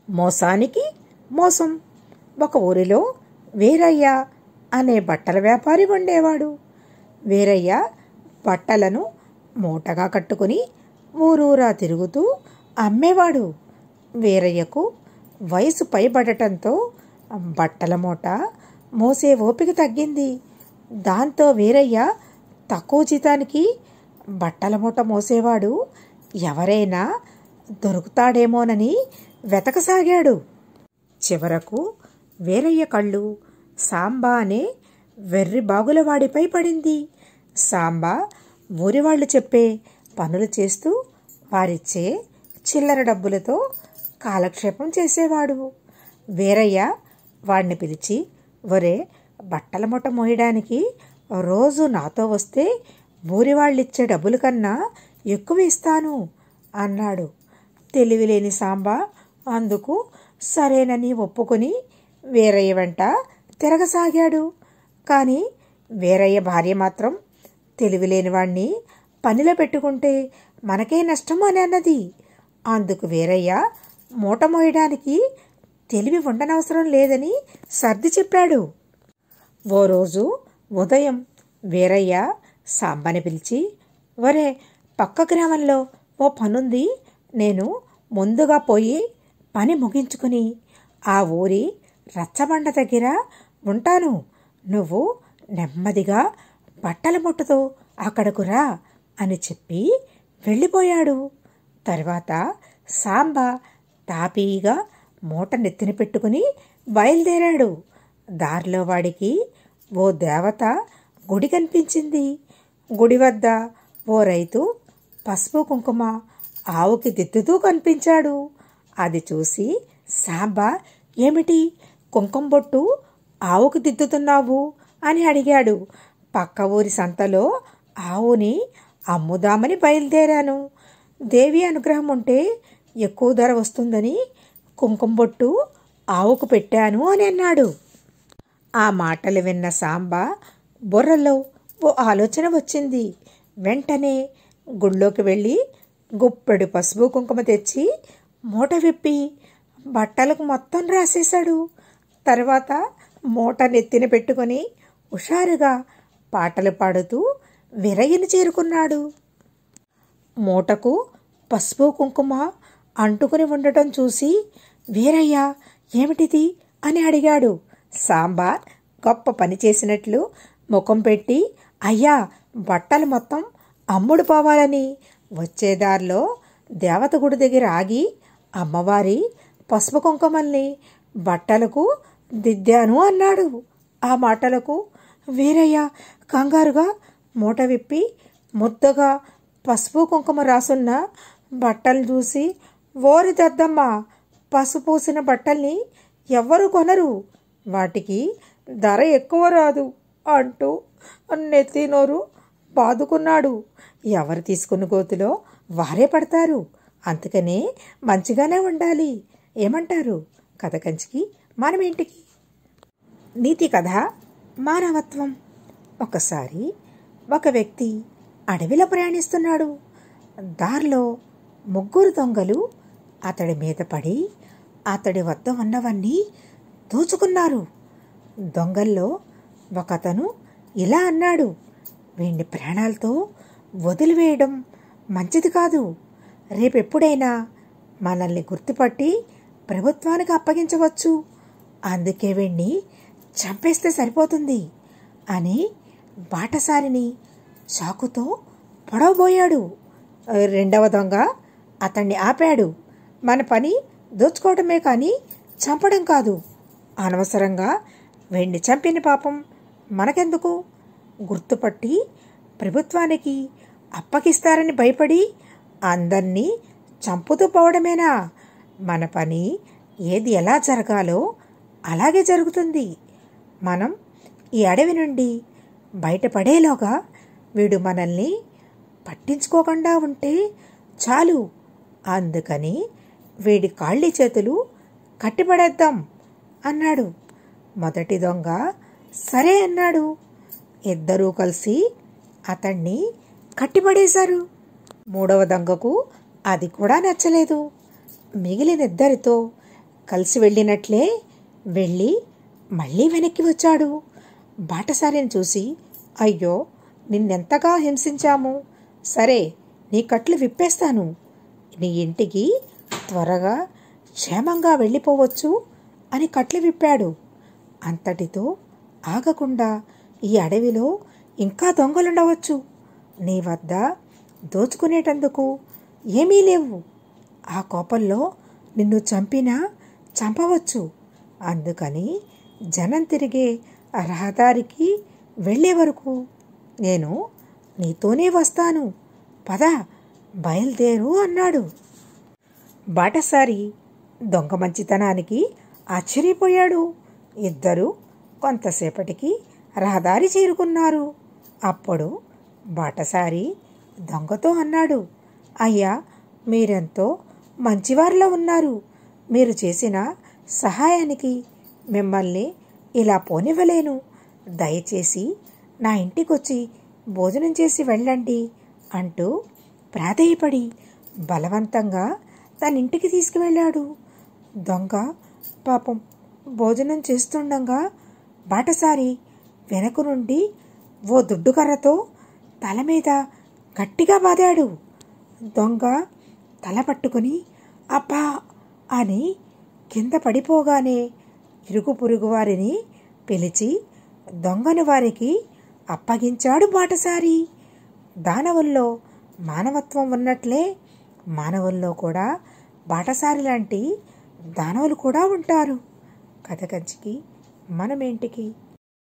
మోసానికి మోసం. ఒక ఊరిలో వీరయ్య అనే బట్టల వ్యాపారి ఉండేవాడు. వీరయ్య బట్టలను మూటగా కట్టుకుని ఊరూరా తిరుగుతూ అమ్మేవాడు. వీరయ్యకు వయసు పైబడటంతో బట్టల మూట మోసే ఓపిక తగ్గింది. దాంతో వీరయ్య తక్కువ జీతానికి బట్టల మూట మోసేవాడు ఎవరైనా దొరుకుతాడేమోనని వెతకసాగాడు. చివరకు వీరయ్య కళ్ళు సాంబా అనే వెర్రి బాగులవాడిపై పడింది. సాంబా ఊరివాళ్లు చెప్పే పనులు చేస్తూ వారిచ్చే చిల్లర డబ్బులతో కాలక్షేపం చేసేవాడు. వీరయ్య వాడిని పిలిచి, ఒరే, బట్టల మూట మోయడానికి రోజు నాతో వస్తే ఊరివాళ్ళిచ్చే డబ్బుల కన్నా ఎక్కువ ఇస్తాను అన్నాడు. తెలివిలేని సాంబా అందుకు సరేనని ఒప్పుకొని వీరయ్య వెంట తిరగసాగాడు. కానీ వీరయ్య భార్య మాత్రం తెలివిలేని వాణ్ణి పనిలో పెట్టుకుంటే మనకే నష్టం అని అన్నది. అందుకు వీరయ్య మూట మోయడానికి తెలివి ఉండనవసరం లేదని సర్ది చెప్పాడు. ఓ రోజు ఉదయం వీరయ్య సాంబని పిలిచి, ఒరే, పక్క గ్రామంలో ఓ పనుంది, నేను ముందుగా పోయి పని ముగించుకుని ఆ ఊరి రచ్చబండ దగ్గర ఉంటాను, నువ్వు నెమ్మదిగా బట్టల మూటతో అక్కడకు రా అని చెప్పి వెళ్ళిపోయాడు. తర్వాత సాంబ తాపీగా మూట నెత్తిన పెట్టుకుని బయలుదేరాడు. దారిలో వాడికి ఓ దేవత గుడి కనిపించింది. గుడి వద్ద ఓ రైతు పసుపు కుంకుమ ఆవుకి దిద్దుతూ కనిపించాడు. అది చూసి సాంబ, ఏమిటి కుంకుమ బొట్టు ఆవుకు దిద్దుతున్నావు అని అడిగాడు. పక్క ఊరి సంతలో ఆవుని అమ్ముదామని బయలుదేరాను. దేవి అనుగ్రహం ఉంటే ఎక్కువ ధర వస్తుందని కుంకుమ బొట్టు ఆవుకు పెట్టాను అని అన్నాడు. ఆ మాటలు విన్న సాంబ బుర్రలో ఓ ఆలోచన వచ్చింది. వెంటనే గుళ్ళోకి వెళ్ళి గుప్పెడు పసుపు కుంకుమ తెచ్చి మూట విప్పి బట్టలకు మొత్తం రాసేశాడు. తర్వాత మూట నెత్తిన పెట్టుకొని హుషారుగా పాటలు పాడుతూ వీరయ్యని చేరుకున్నాడు. మూటకు పసుపు కుంకుమ అంటుకుని ఉండటం చూసి వీరయ్య, ఏమిటిది అని అడిగాడు. సాంబ గొప్ప పని చేసినట్లు ముఖం పెట్టి, అయ్యా, బట్టలు మొత్తం అమ్ముడు పోవాలని వచ్చేదారిలో దేవత గుడి దగ్గర ఆగి అమ్మవారి పసుపు కుంకుమల్ని బట్టలకు దిద్దాను అన్నాడు. ఆ మాటలకు వీరయ్య కంగారుగా మూట విప్పి ముద్దగా పసుపు కుంకుమ రాసున్న బట్టలు చూసి, ఓరి దద్దమ్మ, పసుపూసిన బట్టల్ని ఎవ్వరు కొనరు, వాటికి ధర ఎక్కువ రాదు అంటూ నెత్తి నోరు బాదుకున్నాడు. ఎవరు తీసుకున్న గోతులో వారే పడతారు, అందుకనే మంచిగానే ఉండాలి. ఏమంటారు? కథ కంచికి మనమేంటికి. నీతి కథ మానవత్వం. ఒకసారి ఒక వ్యక్తి అడవిలో ప్రయాణిస్తున్నాడు. దారిలో ముగ్గురు దొంగలు అతడి మీద పడి అతడి వద్ద ఉన్నవన్నీ దోచుకున్నారు. దొంగల్లో ఒకతను ఇలా అన్నాడు, వీణ్ణి ప్రాణాలతో వదిలివేయడం మంచిది కాదు, రేపెప్పుడైనా మనల్ని గుర్తుపట్టి ప్రభుత్వానికి అప్పగించవచ్చు, అందుకే వీణ్ణి చంపేస్తే సరిపోతుంది అని బాటసారిని చాకుతో పొడవబోయాడు. రెండవ దొంగ అతన్ని ఆపాడు. మన పని దోచుకోవడమే కానీ చంపడం కాదు, అనవసరంగా వీణ్ణి చంపిన పాపం మనకెందుకు, గుర్తుపట్టి ప్రభుత్వానికి అప్పగిస్తారని భయపడి అందర్నీ చంపుతూ పోవడమేనా? మన పని ఏది ఎలా జరగాలో అలాగే జరుగుతుంది. మనం ఈ అడవి నుండి బయటపడేలోగా వీడు మనల్ని పట్టించుకోకుండా ఉంటే చాలు, అందుకని వీడి కాళ్ళి చేతులు కట్టిపడేద్దాం అన్నాడు. మొదటి దొంగ సరే అన్నాడు. ఇద్దరూ కలిసి అతన్ని కట్టిపడేశారు. మూడవ దొంగకు అది కూడా నచ్చలేదు. మిగిలిన ఇద్దరితో కలిసి వెళ్ళినట్లే వెళ్ళి మళ్ళీ వెనక్కి వచ్చాడు. బాటసారిని చూసి, అయ్యో, నిన్నెంతగా హింసించాము. సరే, నీ కట్లు విప్పేస్తాను. నీ ఇంటికి త్వరగా క్షేమంగా వెళ్ళిపోవచ్చు అని కట్లు విప్పాడు. అంతటితో ఆగకుండా, ఈ అడవిలో ఇంకా దొంగలుండవచ్చు. నీ వద్ద దోచుకునేటందుకు ఏమీ లేవు. ఆ కోపంలో నిన్ను చంపవచ్చు. అందుకని జనం తిరిగే రహదారికి వెళ్ళే వరకు నేను నీతోనే వస్తాను. పద, బయలుదేరు అన్నాడు. బాటసారి దొంగ మంచితనానికి ఆశ్చర్యపోయాడు. ఇద్దరూ కొంతసేపటికి రహదారి చేరుకున్నారు. అప్పుడు బాటసారి దొంగతో అన్నాడు, అయ్యా, మీరెంతో మంచివారిలో ఉన్నారు. మీరు చేసిన సహాయానికి మిమ్మల్ని ఇలా పోనివ్వలేను. దయచేసి నా ఇంటికొచ్చి భోజనం చేసి వెళ్ళండి అంటూ ప్రాధేయపడి బలవంతంగా తన ఇంటికి తీసుకువెళ్ళాడు. దొంగ పాపం భోజనం చేస్తుండగా బాటసారి వెనక నుండి ఓ దుడ్డుకర్రతో తల మీద గట్టిగా బాదాడు. దొంగ తల పట్టుకుని అబ్బా అని కింద పడిపోగానే ఇరుగు పొరుగు వారిని పిలిచి దొంగను వారికి అప్పగించాడు బాటసారి. దానవుల్లో మానవత్వం ఉన్నట్లే మానవుల్లో కూడా బాటసారి లాంటి దానవులు కూడా ఉంటారు. కథ కంచికి మనమేంటికి.